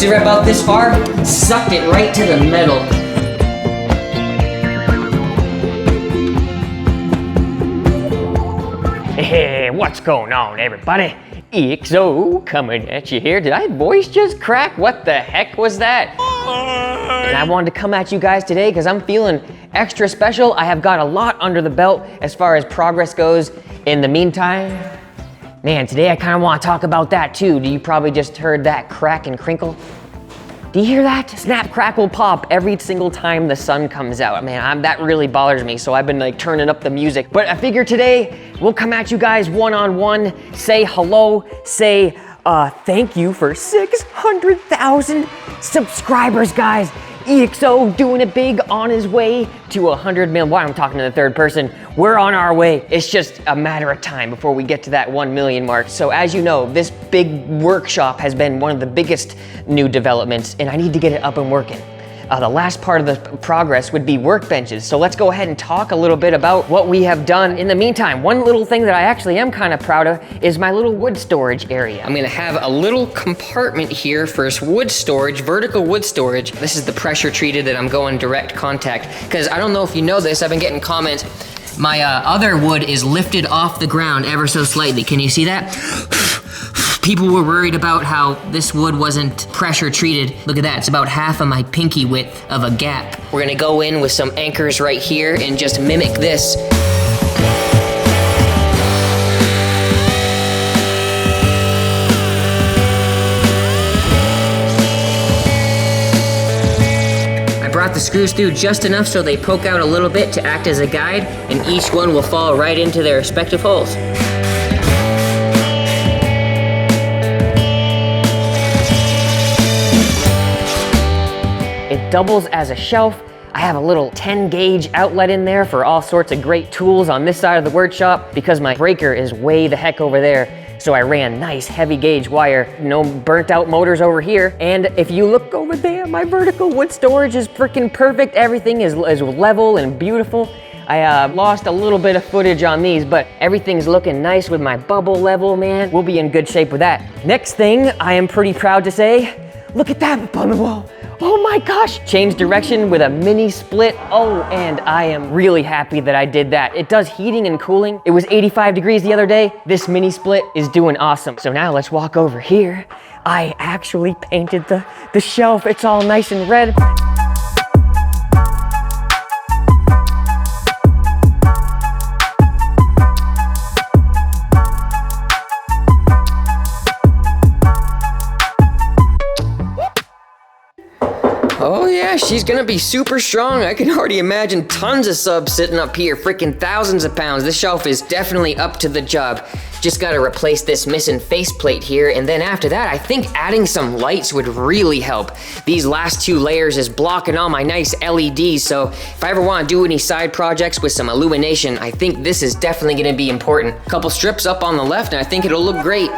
See right about this far? Sucked it right to the metal. Hey, what's going on, everybody? EXO coming at you here. Did my voice just crack? What the heck was that? And I wanted to come at you guys today because I'm feeling extra special. I have got a lot under the belt as far as progress goes. In the meantime, man, today I kind of want to talk about that too. You probably just heard that crack and crinkle. Do you hear that? Snap, crackle, pop every single time the sun comes out. Man, that really bothers me, so I've been like turning up the music. But I figure today, we'll come at you guys one-on-one, say hello, say thank you for 600,000 subscribers, guys. EXO doing it big, on his way to 100 million. Why I'm talking to the third person. We're on our way. It's just a matter of time before we get to that 1 million mark. So as you know, this big workshop has been one of the biggest new developments, and I need to get it up and working. The last part of the progress would be workbenches. So let's go ahead and talk a little bit about what we have done in the meantime. One little thing that I actually am kind of proud of is my little wood storage area. I'm gonna have a little compartment here for wood storage, vertical wood storage. This is the pressure treated that I'm going direct contact. Because I don't know if you know this, I've been getting comments. My other wood is lifted off the ground ever so slightly. Can you see that? People were worried about how this wood wasn't pressure treated. Look at that, it's about half of my pinky width of a gap. We're gonna go in with some anchors right here and just mimic this. I brought the screws through just enough so they poke out a little bit to act as a guide, and each one will fall right into their respective holes. It doubles as a shelf. I have a little 10 gauge outlet in there for all sorts of great tools on this side of the workshop because my breaker is way the heck over there. So I ran nice heavy gauge wire, no burnt out motors over here. And if you look over there, my vertical wood storage is freaking perfect. Everything is level and beautiful. I lost a little bit of footage on these, but everything's looking nice with my bubble level, man. We'll be in good shape with that. Next thing I am pretty proud to say, look at that up on the wall. Oh my gosh, change direction with a mini split. Oh, and I am really happy that I did that. It does heating and cooling. It was 85 degrees the other day. This mini split is doing awesome. So now let's walk over here. I actually painted the shelf. It's all nice and red. Oh yeah, she's gonna be super strong. I can already imagine tons of subs sitting up here, freaking thousands of pounds. This shelf is definitely up to the job. Just gotta replace this missing faceplate here, and then after that, I think adding some lights would really help. These last two layers is blocking all my nice LEDs, so if I ever wanna do any side projects with some illumination, I think this is definitely gonna be important. A couple strips up on the left, and I think it'll look great.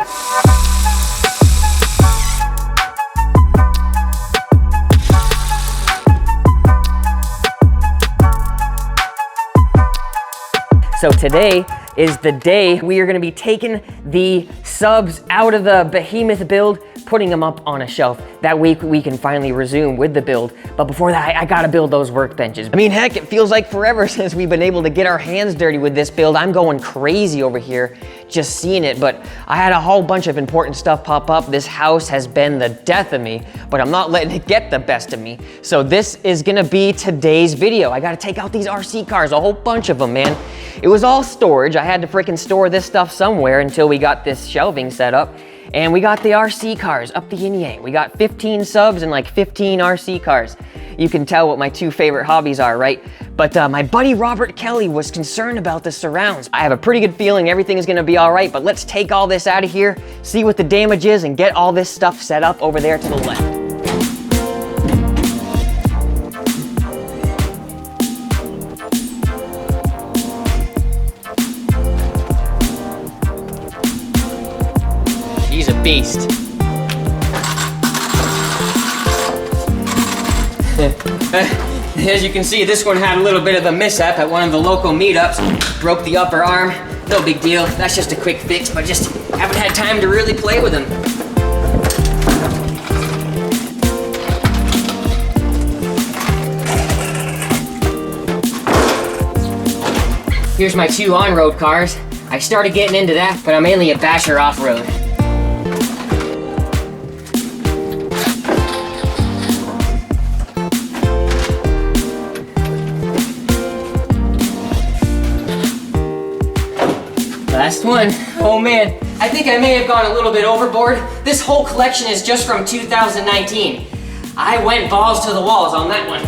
So today is the day we are gonna be taking the subs out of the behemoth build, putting them up on a shelf. That week we can finally resume with the build. But before that, I gotta build those workbenches. I mean, heck, it feels like forever since we've been able to get our hands dirty with this build. I'm going crazy over here just seeing it, but I had a whole bunch of important stuff pop up. This house has been the death of me, but I'm not letting it get the best of me. So this is gonna be today's video. I gotta take out these RC cars, a whole bunch of them, man. It was all storage. I had to freaking store this stuff somewhere until we got this shelving set up. And we got the RC cars up the yin yang. We got 15 subs and like 15 RC cars. You can tell what my two favorite hobbies are, right? But my buddy Robert Kelly was concerned about the surrounds. I have a pretty good feeling everything is gonna be all right, but let's take all this out of here, see what the damage is, and get all this stuff set up over there to the left. He's a beast. As you can see, this one had a little bit of a mishap at one of the local meetups. Broke the upper arm. No big deal. That's just a quick fix, but just haven't had time to really play with him. Here's my 2 on-road cars. I started getting into that, but I'm mainly a basher off-road. Last one. Oh man, I think I may have gone a little bit overboard. This whole collection is just from 2019. I went balls to the walls on that one.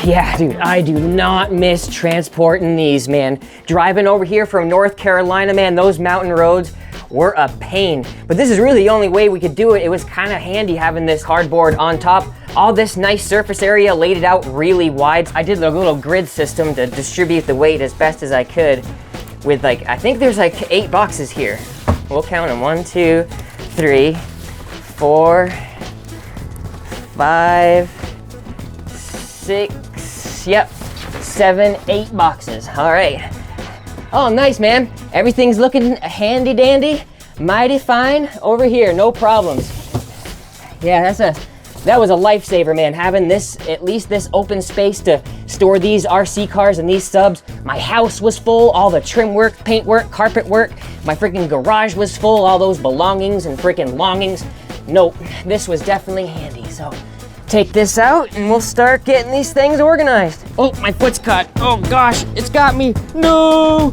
Yeah, dude, I do not miss transporting these, man. Driving over here from North Carolina, man, those mountain roads were a pain. But this is really the only way we could do it. It was kind of handy having this cardboard on top. All this nice surface area, laid it out really wide. I did a little grid system to distribute the weight as best as I could with like, I think there's like 8 boxes here. We'll count them. 1, 2, 3, 4, 5, 6, yep, 7, 8 boxes. All right. Oh, nice, man. Everything's looking handy dandy, mighty fine over here, no problems. Yeah, that was a lifesaver, man, having this, at least this open space to store these RC cars and these subs. My house was full, all the trim work, paint work, carpet work. My freaking garage was full, all those belongings and freaking longings. Nope, this was definitely handy, so take this out and we'll start getting these things organized. Oh, my foot's cut. Oh gosh, it's got me. No!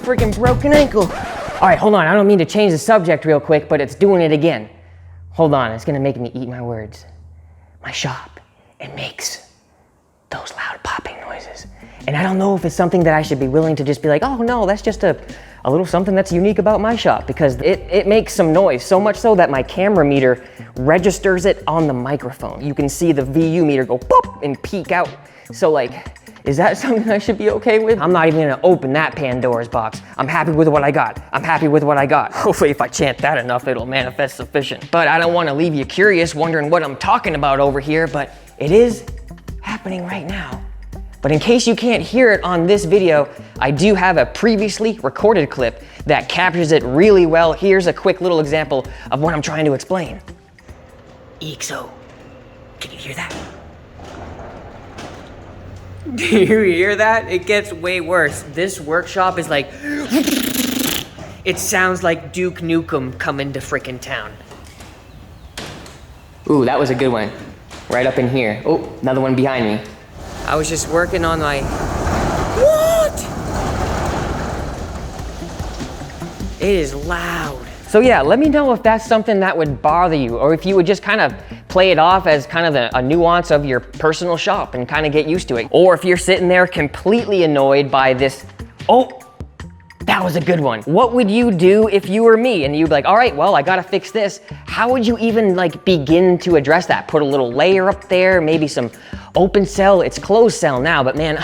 Freaking broken ankle. All right, hold on, I don't mean to change the subject real quick, but it's doing it again. Hold on, it's gonna make me eat my words. My shop, it makes those loud popping noises. And I don't know if it's something that I should be willing to just be like, oh no, that's just a little something that's unique about my shop, because it makes some noise, so much so that my camera meter registers it on the microphone. You can see the VU meter go pop and peak out. So like, is that something I should be okay with? I'm not even gonna open that Pandora's box. I'm happy with what I got. I'm happy with what I got. Hopefully if I chant that enough, it'll manifest sufficient. But I don't wanna leave you curious, wondering what I'm talking about over here, but it is happening right now. But in case you can't hear it on this video, I do have a previously recorded clip that captures it really well. Here's a quick little example of what I'm trying to explain. EXO, can you hear that? Do you hear that? It gets way worse. This workshop is like, it sounds like Duke Nukem coming to frickin' town. Ooh, that was a good one. Right up in here. Oh, another one behind me. I was just working on my... What? It is loud. So yeah, let me know if that's something that would bother you, or if you would just kind of play it off as kind of a nuance of your personal shop and kind of get used to it. Or if you're sitting there completely annoyed by this, oh, that was a good one. What would you do if you were me and you'd be like, all right, well, I gotta fix this. How would you even like begin to address that? Put a little layer up there, maybe some open cell. It's closed cell now, but man,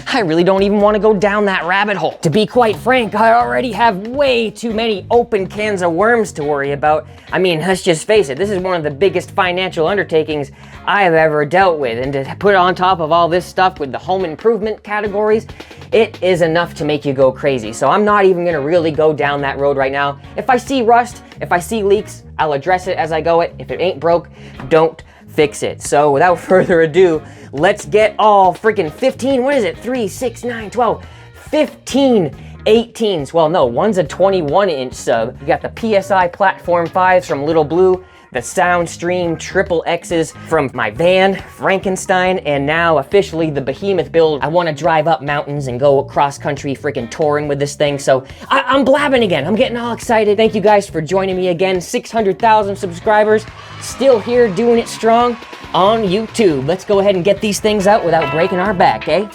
I really don't even want to go down that rabbit hole. To be quite frank, I already have way too many open cans of worms to worry about. I mean, let's just face it, this is one of the biggest financial undertakings I have ever dealt with, and to put on top of all this stuff with the home improvement categories, it is enough to make you go crazy. So I'm not even gonna really go down that road right now. If I see rust, if I see leaks, I'll address it as I go it. If it ain't broke, don't fix it. So without further ado, let's get all freaking 15, what is it? 3, 6, 9, 12, 15 18s. Well, no, one's a 21-inch sub. You got the PSI Platform 5s from Little Blue, the Soundstream Triple X's from my van, Frankenstein, and now officially the Behemoth build. I want to drive up mountains and go cross-country freaking touring with this thing, so I'm blabbing again. I'm getting all excited. Thank you guys for joining me again. 600,000 subscribers, still here doing it strong on YouTube. Let's go ahead and get these things out without breaking our back, eh?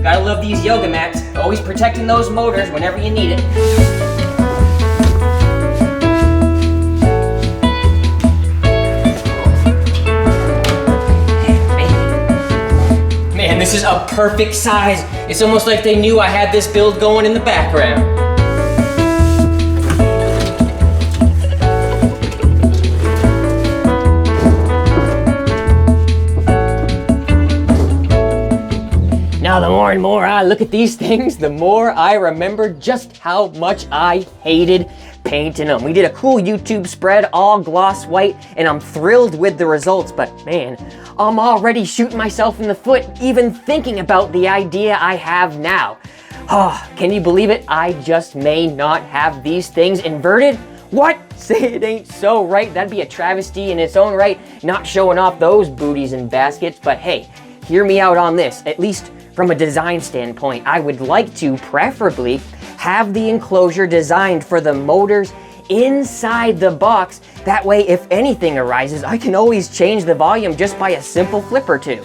Gotta love these yoga mats. Always protecting those motors whenever you need it. Man, this is a perfect size. It's almost like they knew I had this build going in the background. Now, the more and more I look at these things, the more I remember just how much I hated painting them. We did a cool YouTube spread, all gloss white, and I'm thrilled with the results, but man, I'm already shooting myself in the foot even thinking about the idea I have now. Oh, can you believe it? I just may not have these things inverted. What? Say it ain't so, right? That'd be a travesty in its own right, not showing off those booties and baskets, but hey, hear me out on this, at least from a design standpoint. I would like to, preferably, have the enclosure designed for the motors inside the box. That way, if anything arises, I can always change the volume just by a simple flip or two.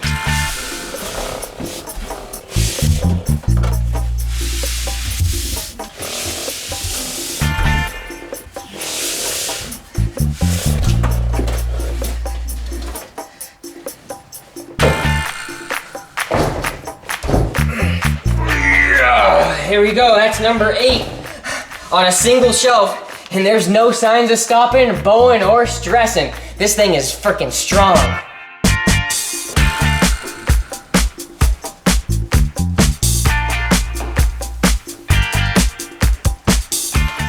Here we go, that's number 8 on a single shelf, and there's no signs of stopping, bowing, or stressing. This thing is freaking strong.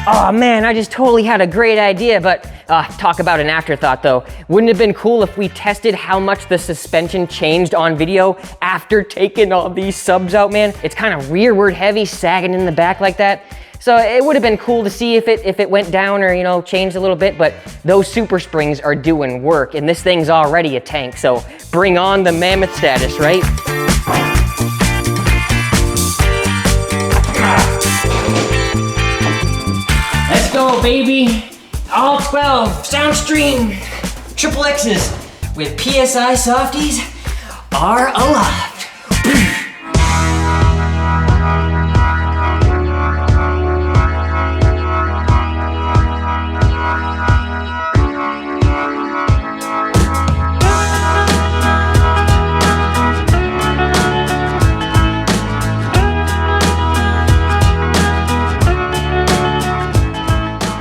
Oh man, I just totally had a great idea, but talk about an afterthought though. Wouldn't it have been cool if we tested how much the suspension changed on video after taking all these subs out, man? It's kind of rearward heavy, sagging in the back like that. So it would have been cool to see if it went down or, you know, changed a little bit, but those super springs are doing work, and this thing's already a tank, so bring on the mammoth status, right? Let's go, baby. All 12 Soundstream triple X's with PSI softies are aloft.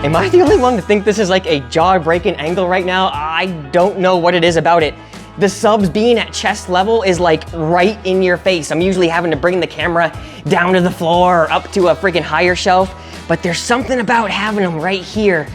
Am I the only one to think this is like a jaw-breaking angle right now? I don't know what it is about it. The subs being at chest level is like right in your face. I'm usually having to bring the camera down to the floor or up to a freaking higher shelf, but there's something about having them right here,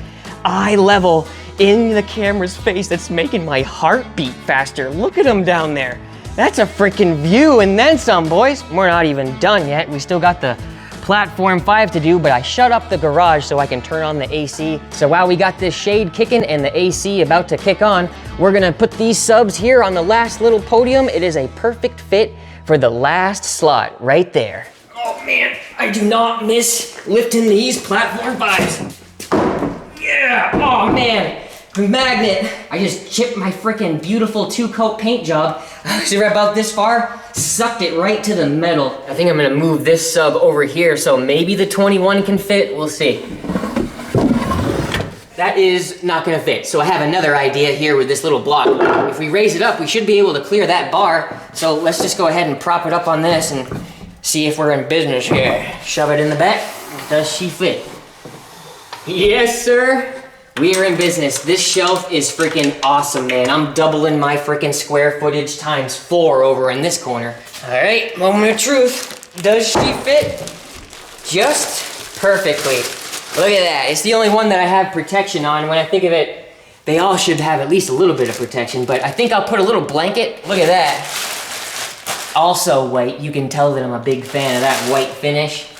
eye level, in the camera's face that's making my heart beat faster. Look at them down there. That's a freaking view and then some, boys. We're not even done yet. We still got the Platform 5 to do, but I shut up the garage so I can turn on the AC. So while we got this shade kicking and the AC about to kick on, we're gonna put these subs here on the last little podium. It is a perfect fit for the last slot right there. Oh man, I do not miss lifting these Platform 5s. Yeah, oh man, the magnet. I just chipped my freaking beautiful 2-coat paint job. See, right about this far, sucked it right to the metal. I think I'm gonna move this sub over here so maybe the 21 can fit, we'll see. That is not gonna fit, so I have another idea here with this little block. If we raise it up, we should be able to clear that bar, so let's just go ahead and prop it up on this and see if we're in business here. Shove it in the back. Does she fit? Yes, sir. We are in business. This shelf is freaking awesome, man. I'm doubling my freaking square footage times 4 over in this corner. All right, moment of truth. Does she fit? Just perfectly. Look at that. It's the only one that I have protection on. When I think of it, they all should have at least a little bit of protection, but I think I'll put a little blanket. Look at that. Also white. You can tell that I'm a big fan of that white finish.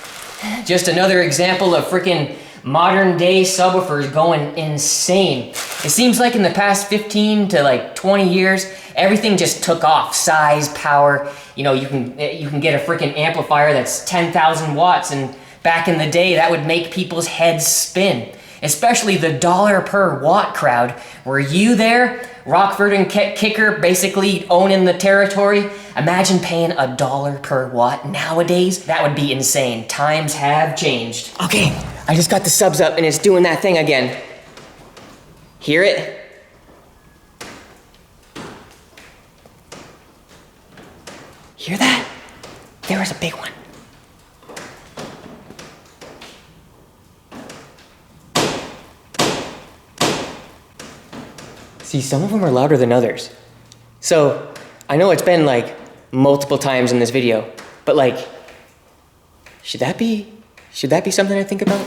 Just another example of freaking modern day subwoofers going insane. It seems like in the past 15 to like 20 years, everything just took off. Size, power, you know, you can get a freaking amplifier that's 10,000 watts, and back in the day that would make people's heads spin. Especially the dollar per watt crowd. Were you there? Rockford and Kicker basically owning the territory. Imagine paying $1 per watt nowadays. That would be insane. Times have changed. Okay, I just got the subs up and it's doing that thing again. Hear it? Hear that? There was a big one. See, some of them are louder than others. So, I know it's been like multiple times in this video, but But like, should that be something I think about?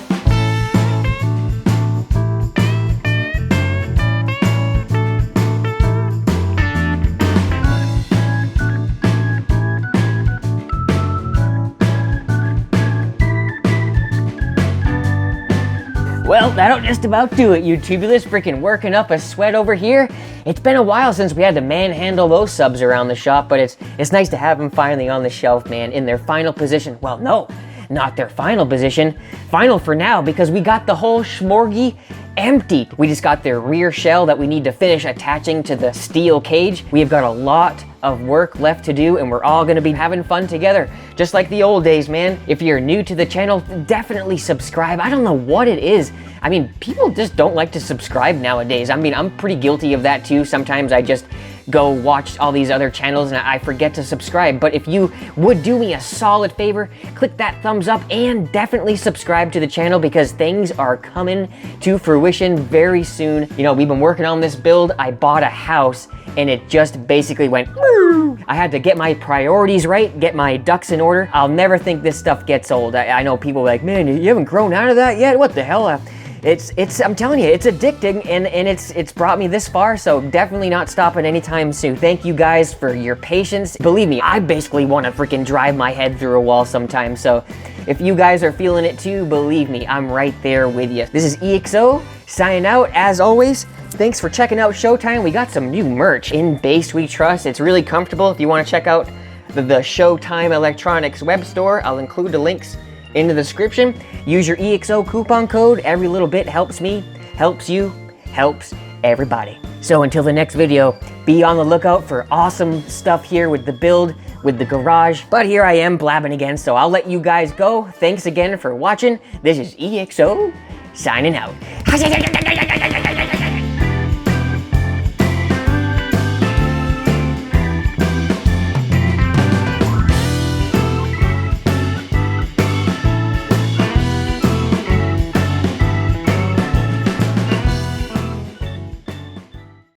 Well, that'll just about do it, you tubulars, freaking working up a sweat over here. It's been a while since we had to manhandle those subs around the shop, but it's nice to have them finally on the shelf, man, in their final position. Well, no, not their final position. Final for now, because we got the whole shmorgy emptied. We just got their rear shell that we need to finish attaching to the steel cage. We have got a lot of work left to do, and we're all gonna be having fun together, just like the old days, man. If you're new to the channel, definitely subscribe. I don't know what it is. I mean, people just don't like to subscribe nowadays. I mean, I'm pretty guilty of that too. Sometimes I just go watch all these other channels and I forget to subscribe. But if you would do me a solid favor, click that thumbs up and definitely subscribe to the channel, because things are coming to fruition very soon. You know, we've been working on this build. I bought a house and it just basically went, woo! I had to get my priorities right, get my ducks in order. I'll never think this stuff gets old. I know people are like, man, you haven't grown out of that yet? What the hell? I'm telling you, it's addicting, and it's brought me this far, so definitely not stopping anytime soon. Thank you guys for your patience. Believe me, I basically want to freaking drive my head through a wall sometimes, so if you guys are feeling it too, believe me, I'm right there with you. This is EXO, signing out. As always, thanks for checking out Showtime. We got some new merch. In Bass We Trust. It's really comfortable. If you want to check out the Showtime Electronics web store, I'll include the links in the description. Use your EXO coupon code. Every little bit helps me, helps you, helps everybody. So until the next video, be on the lookout for awesome stuff here with the build, with the garage. But here I am blabbing again, so I'll let you guys go. Thanks again for watching. This is EXO signing out.